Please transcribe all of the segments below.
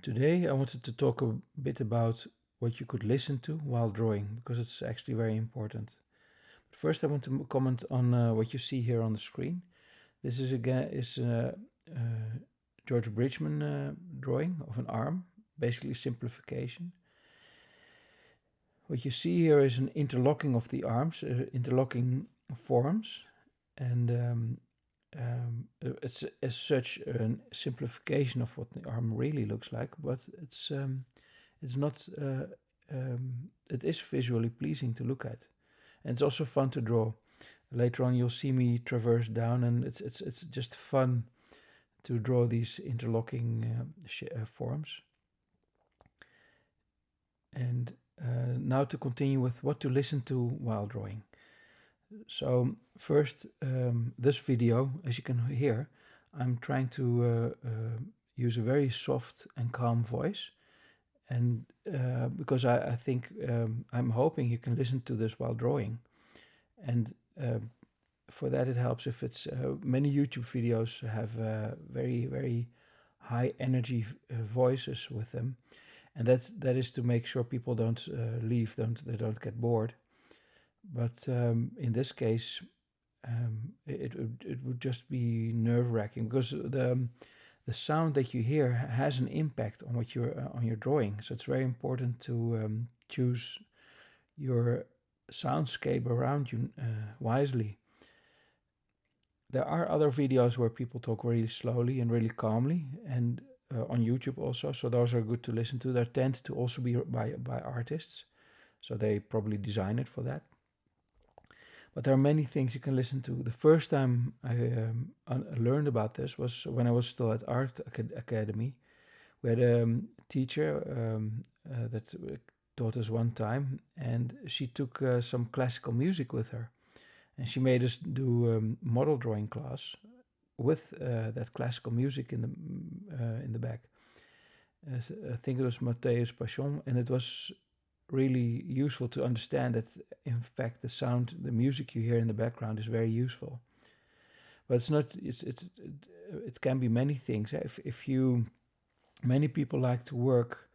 Today I wanted to talk a bit about what you could listen to while drawing because it's actually very important. But first, I want to comment on what you see here on the screen. This is again is George Bridgman drawing of an arm, basically simplification. What you see here is an interlocking of the arms, interlocking forms, and it's as such a simplification of what the arm really looks like, but it's not. It is visually pleasing to look at, and it's also fun to draw. Later on, you'll see me traverse down, and it's just fun to draw these interlocking forms. And now to continue with what to listen to while drawing. So first, this video, as you can hear, I'm trying to use a very soft and calm voice, and because I think I'm hoping you can listen to this while drawing, and for that it helps if it's many YouTube videos have very high energy voices with them, and that is to make sure people don't leave, they don't get bored. But in this case, it would just be nerve-wracking because the sound that you hear has an impact on what you're on your drawing. So it's very important to choose your soundscape around you wisely. There are other videos where people talk really slowly and really calmly, and on YouTube also. So those are good to listen to. They tend to also be by artists, so they probably design it for that. But there are many things you can listen to. The first time I learned about this was when I was still at Art Academy. We had a teacher that taught us one time, and she took some classical music with her, and she made us do model drawing class with that classical music in the back. I think it was Matthäus Passion, and it was really useful to understand that in fact the music you hear in the background is very useful. But it's not. It can be many things. If you, many people like to work,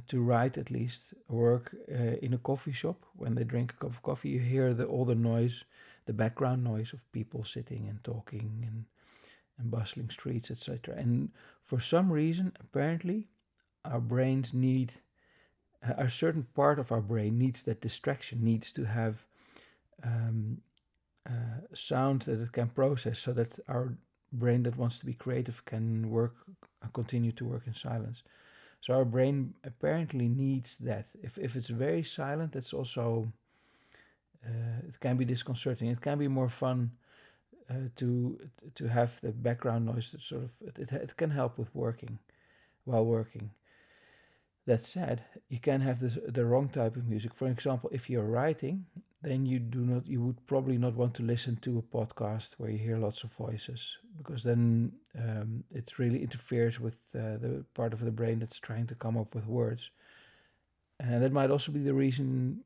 to write at least, work in a coffee shop when they drink a cup of coffee. You hear all the noise, the background noise of people sitting and talking and bustling streets, etc. And for some reason, apparently, our brains need a certain part of our brain needs that distraction, needs to have sound that it can process, so that our brain that wants to be creative can continue to work in silence. So our brain apparently needs that. If it's very silent, that's also it can be disconcerting. It can be more fun to have the background noise that sort of it can help with working while working. That said, you can have the wrong type of music. For example, if you're writing, then you would probably not want to listen to a podcast where you hear lots of voices, because then it really interferes with the part of the brain that's trying to come up with words. And that might also be the reason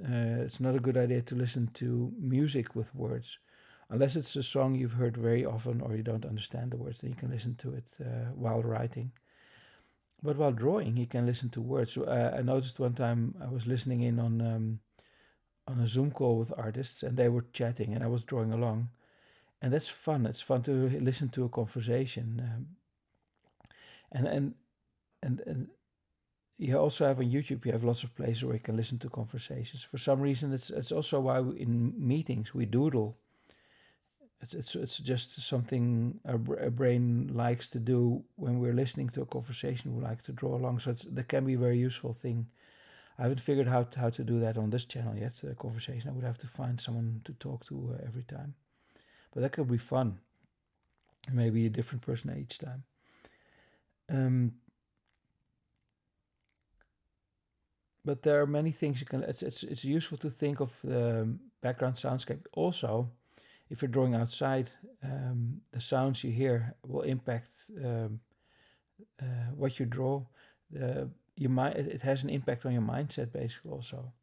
it's not a good idea to listen to music with words. Unless it's a song you've heard very often or you don't understand the words, then you can listen to it while writing. But while drawing, you can listen to words. So, I noticed one time I was listening in on a Zoom call with artists, and they were chatting, and I was drawing along, and that's fun. It's fun to listen to a conversation, and and and you also have on YouTube. You have lots of places where you can listen to conversations. For some reason, it's also why in meetings we doodle. It's just something a brain likes to do when we're listening to a conversation. We like to draw along, so that can be a very useful thing. I haven't figured out how to do that on this channel yet. A conversation, I would have to find someone to talk to every time, but that could be fun. Maybe a different person each time. But there are many things you can. It's useful to think of the background soundscape also. If you're drawing outside, the sounds you hear will impact what you draw. It has an impact on your mindset basically also.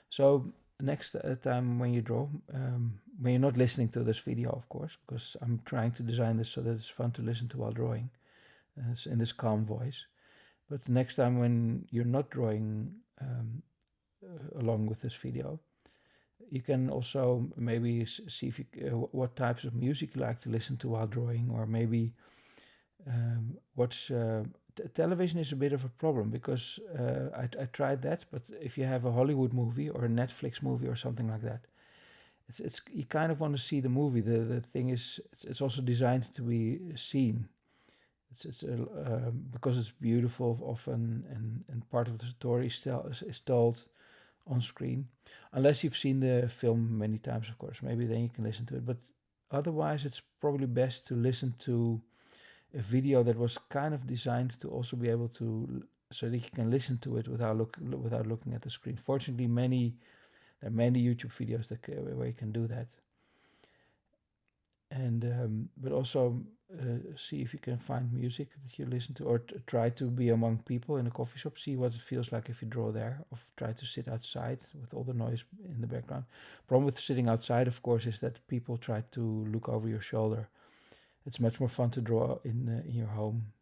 So next time when you draw, when you're not listening to this video, of course, because I'm trying to design this so that it's fun to listen to while drawing, in this calm voice. But next time when you're not drawing along with this video, you can also maybe see if you, what types of music you like to listen to while drawing, or maybe watch television is a bit of a problem because I tried that, but if you have a Hollywood movie or a Netflix movie or something like that, it's you kind of want to see the movie. The thing is, it's also designed to be seen. It's because it's beautiful often, and part of the story is told on screen, unless you've seen the film many times, of course. Maybe then you can listen to it, but otherwise, it's probably best to listen to a video that was kind of designed to also be able to, so that you can listen to it without looking at the screen. Fortunately, there are many YouTube videos where you can do that. And but also see if you can find music that you listen to, or try to be among people in a coffee shop. See what it feels like if you draw there, or try to sit outside with all the noise in the background. Problem with sitting outside, of course, is that people try to look over your shoulder. It's much more fun to draw in your home.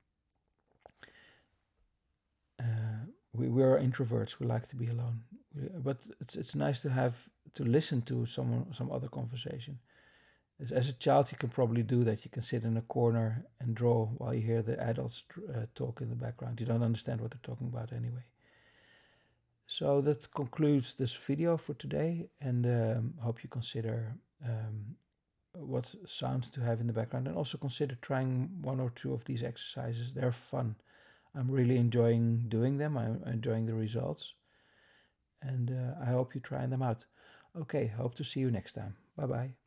We are introverts. We like to be alone, but it's nice to have to listen to some other conversation. As a child, you can probably do that. You can sit in a corner and draw while you hear the adults talk in the background. You don't understand what they're talking about anyway. So that concludes this video for today, and hope you consider what sound to have in the background, and also consider trying one or two of these exercises. They're fun. I'm really enjoying doing them. I'm enjoying the results, and I hope you try them out. Okay, hope to see you next time. Bye bye.